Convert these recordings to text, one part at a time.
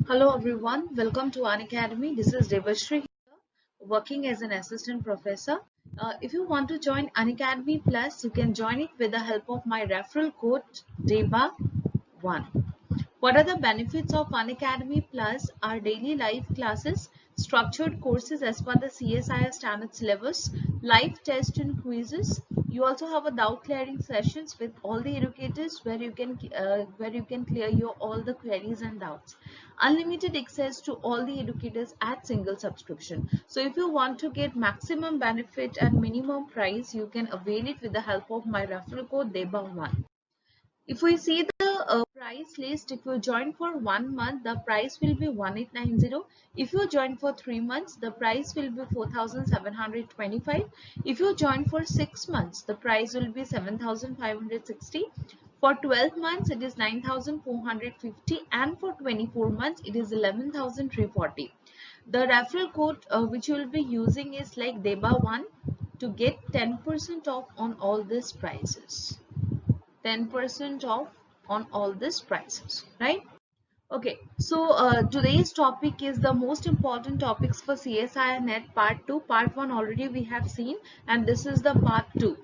Hello everyone, welcome to Unacademy. This is Devashri here, working as an assistant professor. If you want to join Unacademy Plus, you can join it with the help of my referral code DEBA1. What are the benefits of Unacademy Plus? Are daily live classes, structured courses as per the CSIR standard syllabus, live tests and quizzes. You also have a doubt clearing sessions with all the educators where you can clear your all the queries and doubts. Unlimited access to all the educators at single subscription. So if you want to get maximum benefit and minimum price, you can avail it with the help of my referral code DEBA1. If we see the price list, if you join for 1 month, the price will be 1890. If you join for 3 months, the price will be 4725. If you join for 6 months, the price will be 7560. For 12 months, it is 9450, and for 24 months, it is 11340. The referral code which you will be using is like DEBA1 to get 10% off on all these prices. 10% off on all these prices, right? Okay, so today's topic is the most important topics for CSIR Net Part 2. Part 1 already we have seen, and this is the Part 2.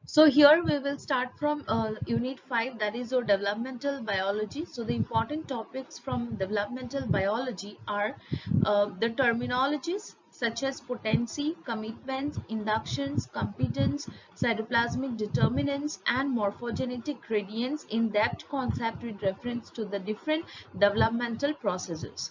So here we will start from Unit 5, that is your developmental biology. So the important topics from developmental biology are the terminologies such as potency, commitments, inductions, competence, cytoplasmic determinants, and morphogenetic gradients in depth concept with reference to the different developmental processes.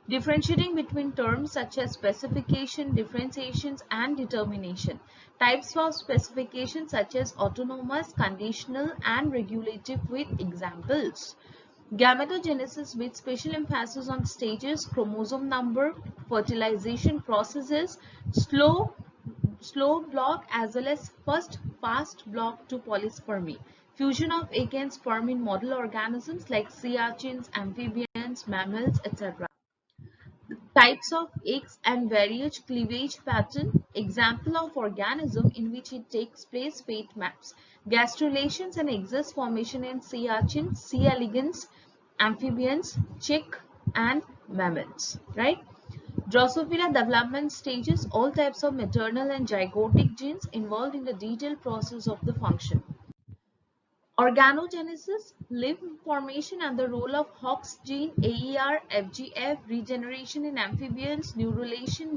Differentiating between terms such as specification, differentiations, and determination. Types of specification such as autonomous, conditional, and regulative with examples. Gametogenesis with special emphasis on stages, chromosome number, fertilization processes, slow block as well as fast block to polyspermy. Fusion of egg and sperm in model organisms like sea urchins, amphibians, mammals, etc. Types of eggs and various cleavage pattern. Example of organism in which it takes place, fate maps. Gastrulations and exus formation in sea urchins, sea elegans, amphibians, chick, and mammals, right? Drosophila development stages, all types of maternal and zygotic genes involved in the detailed process of the function. Organogenesis, limb formation and the role of Hox gene, AER, FGF, regeneration in amphibians, neurulation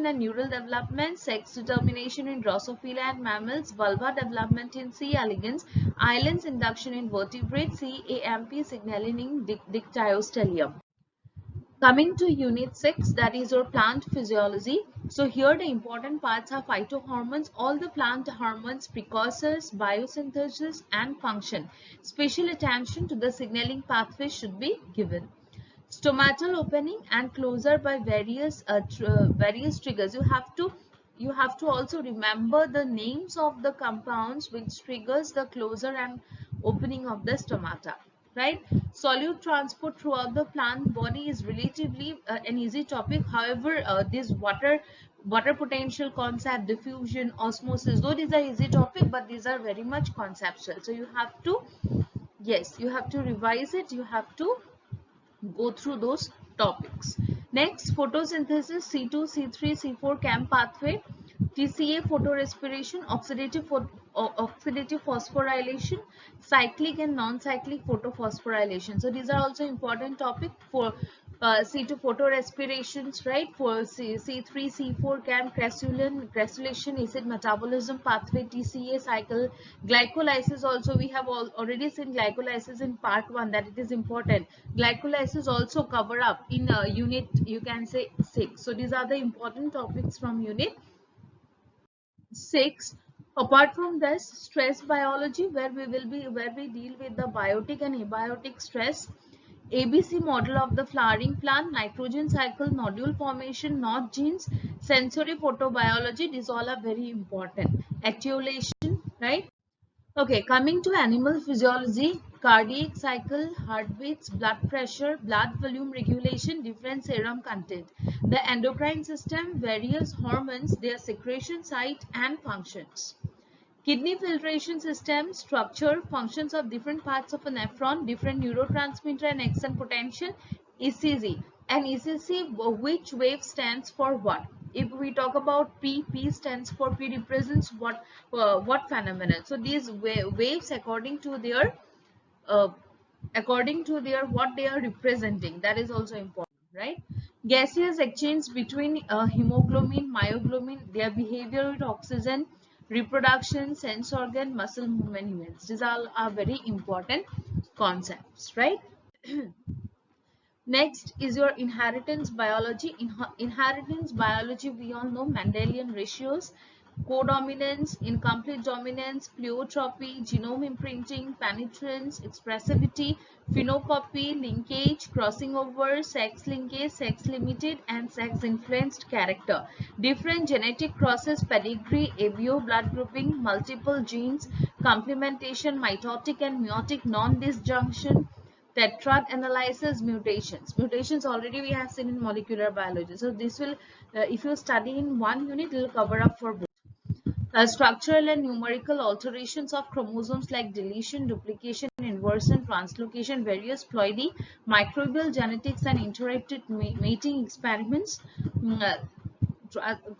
and neural development, sex determination in Drosophila and mammals, vulva development in C. elegans, islands induction in vertebrates, CAMP signaling in Dictyostelium. Coming to Unit 6, that is your plant physiology. So here the important parts are phytohormones, all the plant hormones, precursors, biosynthesis, and function. Special attention to the signaling pathway should be given. Stomatal opening and closure by various triggers. You have to also remember the names of the compounds which triggers the closure and opening of the stomata, right? Solute transport throughout the plant body is relatively an easy topic. However, this water potential concept, diffusion, osmosis, though these are easy topic, but these are very much conceptual. So you have to, yes, you have to revise it. You have to go through those topics. Next, photosynthesis, C2, C3, C4 CAM pathway, TCA photorespiration, oxidative phosphorylation, cyclic and non-cyclic photophosphorylation. So these are also important topic for C2 photorespirations, right? For C3, C4 CAM cressulation, acid metabolism pathway, TCA cycle, glycolysis also. We have already seen glycolysis in part 1, that it is important. Glycolysis also cover up in unit, you can say 6. So these are the important topics from unit 6. Apart from this, stress biology, where we deal with the biotic and abiotic stress. ABC model of the flowering plant, nitrogen cycle, nodule formation, knot genes, sensory photobiology, these all are very important. Etiolation, right? Okay, coming to animal physiology, cardiac cycle, heartbeats, blood pressure, blood volume regulation, different serum content. The endocrine system, various hormones, their secretion site and functions. Kidney filtration system, structure, functions of different parts of a nephron, different neurotransmitter and exon potential, ECG. And ECG, which wave stands for what? If we talk about P, P stands for P represents what phenomenon? So these waves uh, according to their what they are representing, that is also important, right? Gaseous exchange between hemoglobin, myoglobin, their behavior with oxygen, reproduction, sense organ, muscle movement events. These all are very important concepts, right? Next is your inheritance biology. Inheritance biology, we all know Mendelian ratios, codominance, incomplete dominance, pleiotropy, genome imprinting, penetrance, expressivity, phenocopy, linkage, crossing over, sex linkage, sex limited, and sex influenced character. Different genetic crosses, pedigree, ABO, blood grouping, multiple genes, complementation, mitotic and meiotic non-disjunction, tetrad analysis, mutations already we have seen in molecular biology. So this will if you study in one unit, it will cover up for both. Structural and numerical alterations of chromosomes like deletion, duplication, inversion, translocation, various ploidy, microbial genetics and interactive mating experiments,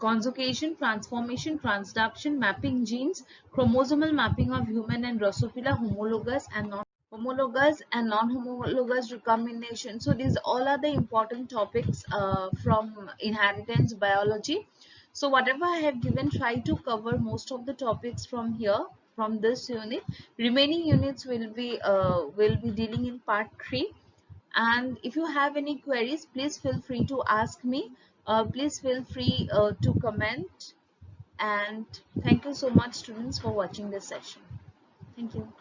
conjugation, transformation, transduction, mapping genes, chromosomal mapping of human and Drosophila, homologous and non-homologous recombination. So these all are the important topics from inheritance biology. So whatever I have given, try to cover most of the topics from here, from this unit. Remaining units will be dealing in part 3. And if you have any queries, please feel free to ask me. Please feel free to comment. And thank you so much, students, for watching this session. Thank you.